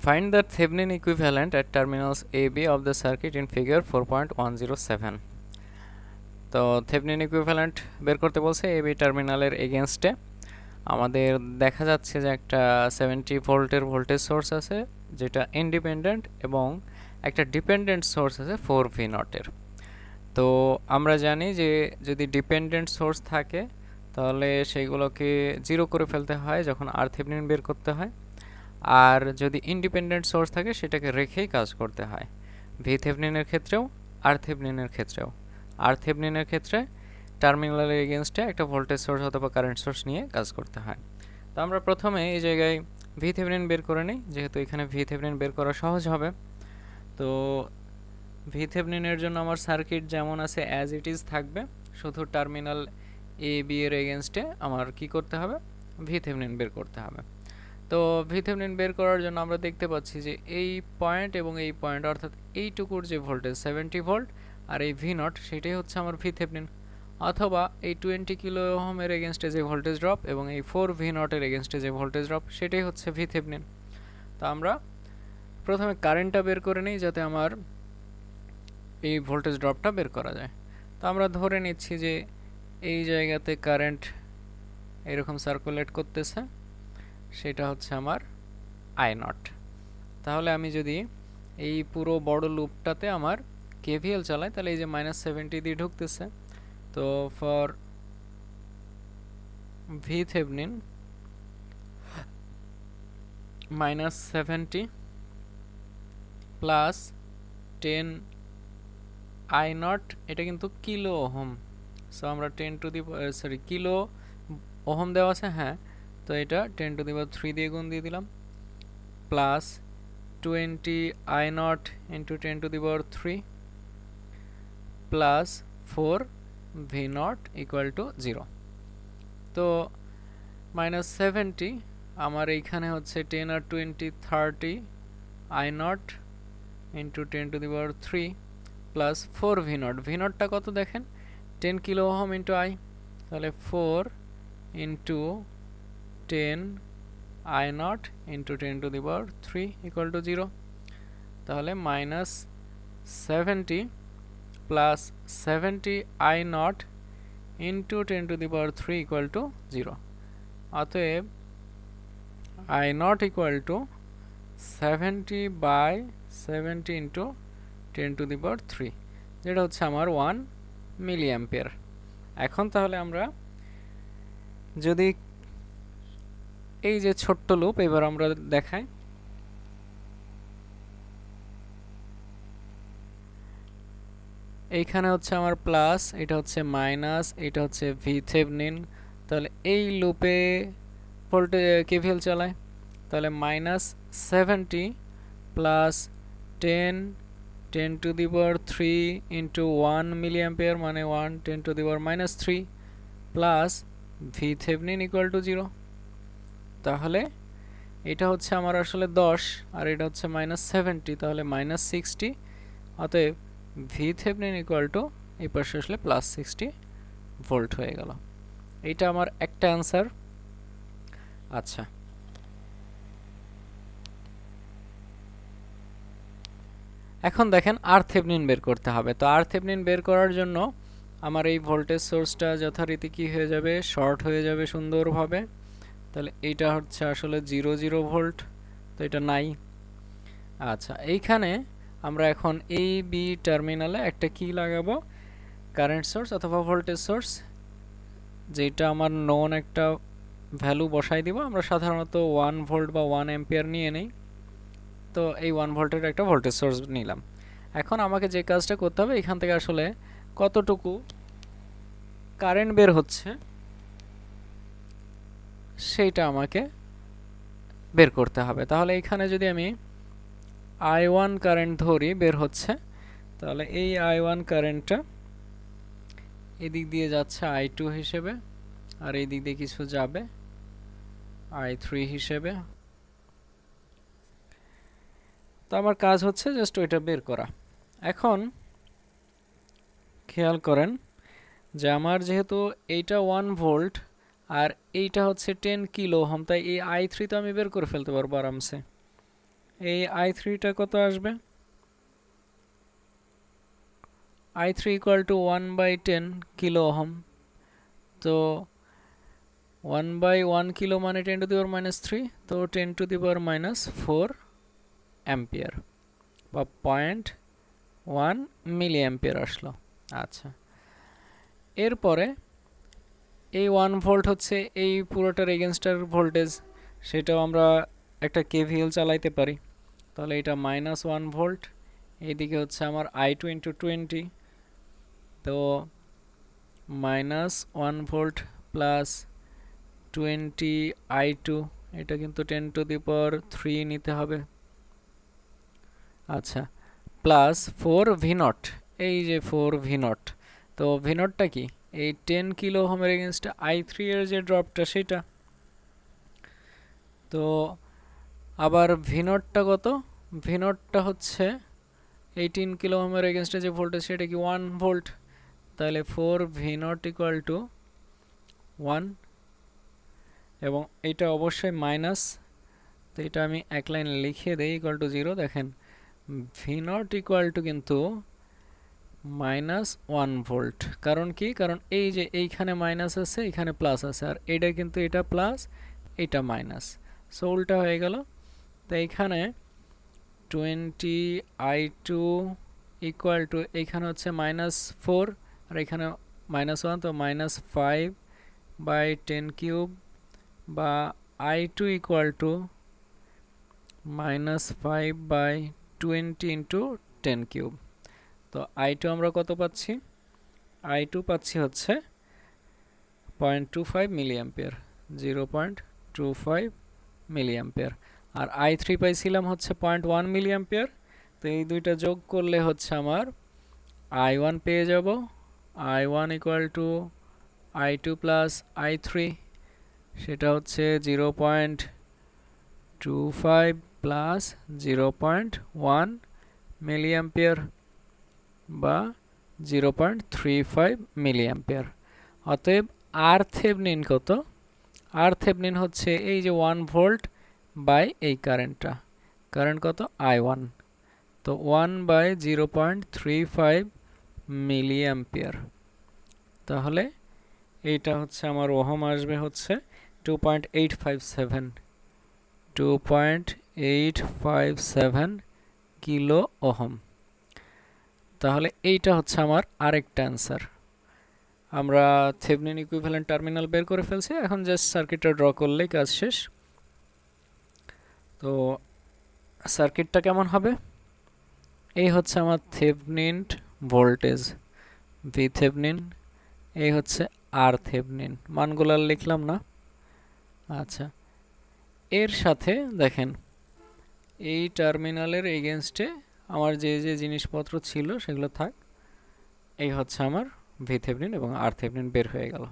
Find the Thevenin equivalent at terminals AB of the circuit in figure 4.107. তো Thevenin equivalent বের করতে বলছে AB টার্মিনালের এগেনস্টে। আমাদের দেখা যাচ্ছে যে একটা 70 ভোল্টের ভোল্টেজ সোর্স আছে যেটা ইন্ডিপেন্ডেন্ট এবং একটা ডিপেন্ডেন্ট সোর্স আছে 4V নটের। তো আমরা জানি যে যদি ডিপেন্ডেন্ট সোর্স থাকে তাহলে সেইগুলোকে জিরো করে ফেলতে হয় যখন আর থেভনিন বের করতে হয়, আর যদি ইন্ডিপেন্ডেন্ট সোর্স থাকে সেটাকে রেখেই কাজ করতে হয়। ভি থেভনিনের ক্ষেত্রেও আর থেভনিনের ক্ষেত্রেও। আর থেভনিনের ক্ষেত্রে টার্মিনালের এগেনস্টে একটা ভোল্টেজ সোর্স অথবা কারেন্ট সোর্স নিয়ে কাজ করতে হয়। তো আমরা প্রথমে এই জায়গায় ভি থেভনিন বের করে নিই, যেহেতু এখানে ভি থেভনিন বের করা সহজ হবে। তো ভি থেভনিনের জন্য আমার সার্কিট যেমন আছে অ্যাজ ইট ইজ থাকবে, শুধু টার্মিনাল এ বি এর এগেনস্টে আমার কি করতে হবে, ভি থেভনিন বের করতে হবে। তো ভি থেভনিন বের করার জন্য আমরা দেখতে পাচ্ছি যে এই পয়েন্ট এবং এই পয়েন্ট অর্থাৎ এইটুকুর যে ভোল্টেজ 70 ভোল্ট আর এই ভি নট সেটাই হচ্ছে আমার ভি থেভনিন, অথবা এই 20 কিলো ওহমের এগেনস্টে যে ভোল্টেজ ড্রপ এবং এই 4 ভি নটের এগেনস্টে যে ভোল্টেজ ড্রপ সেটাই হচ্ছে ভি থেভনিন। তো আমরা প্রথমে কারেন্টটা বের করে নিই যাতে আমার এই ভোল্টেজ ড্রপটা বের করা যায়। তো আমরা ধরে নিচ্ছি যে এই জায়গাতে কারেন্ট এরকম সার্কুলেট করতেছে, সেটা হচ্ছে আমার আই নট। তাহলে আমি যদি এই পুরো বড় লুপটাতে আমার কেভিএল চালাই তাহলে এই যে -70 দিয়ে ঢুকতেছে। তো for V Thevenin -70 plus 10 i not, এটা কিন্তু কিলো ওহম, সো আমরা 10 টু দি কিলো ওহম দেওয়া আছে, হ্যাঁ, তো এটা 10 টু দি পাওয়ার 3 দিয়ে গুণ দিয়ে দিলাম, plus 20 I not into 10 to the power 3 plus 4 V naught equal to 0। তো -70 আমার এইখানে হচ্ছে 10 আর 20 30 I not into 10 to the power 3 plus 4 V naught. V নটটা কত দেখেন, 10 কিলো ওহম ইন্টু আই, তাহলে 4 into 10 i not into 10 to the power 3 equal to 0। তাহলে -70 plus 70 i not into 10 to the power 3 equal to 0। অতএব i not equal to 70/70 into 10 to the power 3, যেটা হচ্ছে আমার 1 milli ampere. এখন তাহলে আমরা যদি এই যে ছোট্ট লুপ এবার আমরা দেখাই, এইখানে হচ্ছে আমার প্লাস, এটা হচ্ছে মাইনাস, এটা হচ্ছে ভি থেভনিন। তাহলে এই লুপে ভোল্টেজ কেভিএল চালায়, তাহলে -70 plus 10 to the power 3 into 1 milli ampere মানে 1 10 to the power -3 plus V Thevenin equal to 0। তাহলে এটা হচ্ছে আমার আসলে 10 আর এটা হচ্ছে -70, তাহলে -60। অতএব ভি থেভনিন ইকুয়াল টু এই পাশে আসলে +60 ভোল্ট হয়ে গেল। এইটা আমার একটা অ্যান্সার। আচ্ছা, এখন দেখেন আর থেভনিন বের করতে হবে। তো আর থেভনিন বের করার জন্য আমার এই ভোল্টেজ সোর্সটা যথারীতি কি হয়ে যাবে, শর্ট হয়ে যাবে সুন্দরভাবে। তাহলে এইটা হচ্ছে আসলে 0 ভোল্ট, তো এটা নাই। আচ্ছা, এইখানে আমরা এখন এই বি টার্মিনালে একটা কি লাগাবো, কারেন্ট সোর্স অথবা ভোল্টেজ সোর্স, যেটা আমার নন একটা ভ্যালু বসাই দিব। আমরা সাধারণত 1 ভোল্ট বা 1 অ্যাম্পিয়ার নিয়ে নেই, তো এই 1 ভোল্টের একটা ভোল্টেজ সোর্স নিলাম। এখন আমাকে যে কাজটা করতে হবে, এখান থেকে আসলে কতটুকু কারেন্ট বের হচ্ছে সেইটা আমাকে বের করতে হবে। তাহলে এখানে যদি আমি I1 কারেন্ট ধরি বের হচ্ছে, তাহলে এই I1 কারেন্টটা এদিক দিয়ে যাচ্ছে I2 হিসেবে, আর এই দিক দিয়ে কিছু যাবে I3 হিসেবে। তো আমার কাজ হচ্ছে জাস্ট ওইটা বের করা। এখন খেয়াল করেন যে আমার যেহেতু এইটা 1 ভোল্ট আর এইটা হচ্ছে 10 কিলো ওহম, তাই এই I3 তো আমি বের করে ফেলতে পারবো আরামসে। এই i3টা কত আসবে? i3 equal to 1/10 kilo ohm. তো 1/1 কিলো মানে 10 to the power minus 3, তো 10 to the power minus 4 ampere বা 0.1 মিলি অ্যাম্পিয়ার আসলো। আচ্ছা, এরপরে এই 1 ভোল্ট হচ্ছে এই পুরোটার এগেনস্টার ভোল্টেজ, সেটাও আমরা একটা কেভিএল চালাইতে পারি। তাহলে এটা -1 ভোল্ট, এইদিকে হচ্ছে আমার i2 × 20, তো -1 ভোল্ট প্লাস 20 i2, এটা কিন্তু 10 to the power 3 নিতে হবে। আচ্ছা, প্লাস 4 v0, এই যে 4 v0, তো v0টা কি? এই 10 কিলো ওহমের এগেনস্টে i3 এর যে ড্রপটা সেটা। তো আবার v0টা কত? v0টা হচ্ছে 18 কিলো ওহমের এগেনস্টে যে ভোল্টেজ সেটা কি 1 ভোল্ট, তাহলে 4 v0 ইকুয়াল টু 1, এবং এটা অবশ্যই মাইনাস, তো এটা আমি এক লাইন লিখে দেই ইকুয়াল টু 0। দেখেন v0 ইকুয়াল টু কিন্তু -1 ভোল্ট, কারণ কি? কারণ এই যে এইখানে মাইনাস আছে, এখানে প্লাস আছে, আর এটা কিন্তু এটা প্লাস এটা মাইনাস, সো উল্টা হয়ে গেল। তো এইখানে 20 i2 ইকুয়াল টু, এইখানে হচ্ছে -4 আর এখানে -1, তো -5/10 কিউব বা i2 ইকুয়াল টু -5/20 × 10 কিউব। তো i2 আমরা কত পাচ্ছি? i2 পাচ্ছি হচ্ছে 0.25 মিলি অ্যাম্পিয়ার, 0.25 মিলি অ্যাম্পিয়ার, আর i3 পাইছিলাম হচ্ছে 0.1 মিলি অ্যাম্পিয়ার। তো এই দুইটা যোগ করলে হচ্ছে আমার i1 পেয়ে যাব, i1 equal to i2 plus i3, সেটা হচ্ছে 0.25 প্লাস 0.1 মিলি অ্যাম্পিয়ার বা 0.35 মিলি অ্যাম্পিয়ার। অতএব আর থেভনিন কত? আর থেভনিন হচ্ছে এই যে 1 ভোল্ট বাই এই কারেন্টটা, কারেন্ট কত? i1, তো 1/0.35 মিলি অ্যাম্পিয়ার। তাহলে এইটা হচ্ছে আমার ওহম আসবে হচ্ছে 2.857, 2.857 কিলো ওহম। তাহলে এইটা হচ্ছে আমার আরেকটা অ্যান্সার। আমরা থেভনিন ইকুইভ্যালেন্ট টার্মিনাল বের করে ফেলছি, এখন জাস্ট সার্কিটটা ড্র করলেই কাজ শেষ। তো সার্কিটটা কেমন হবে? এই হচ্ছে আমার থেভনিন ভোল্টেজ ভি থেভনিন, এই হচ্ছে আর থেভনিন, মানগুলো লিখলাম না। আচ্ছা, এর সাথে দেখেন এই টার্মিনালের এগেনস্টে আমার যে যে জিনিসপত্র ছিল সেগুলো থাক, এই হচ্ছে আমার ভি থেভনিন এবং আর থেভনিন বের হয়ে গেল।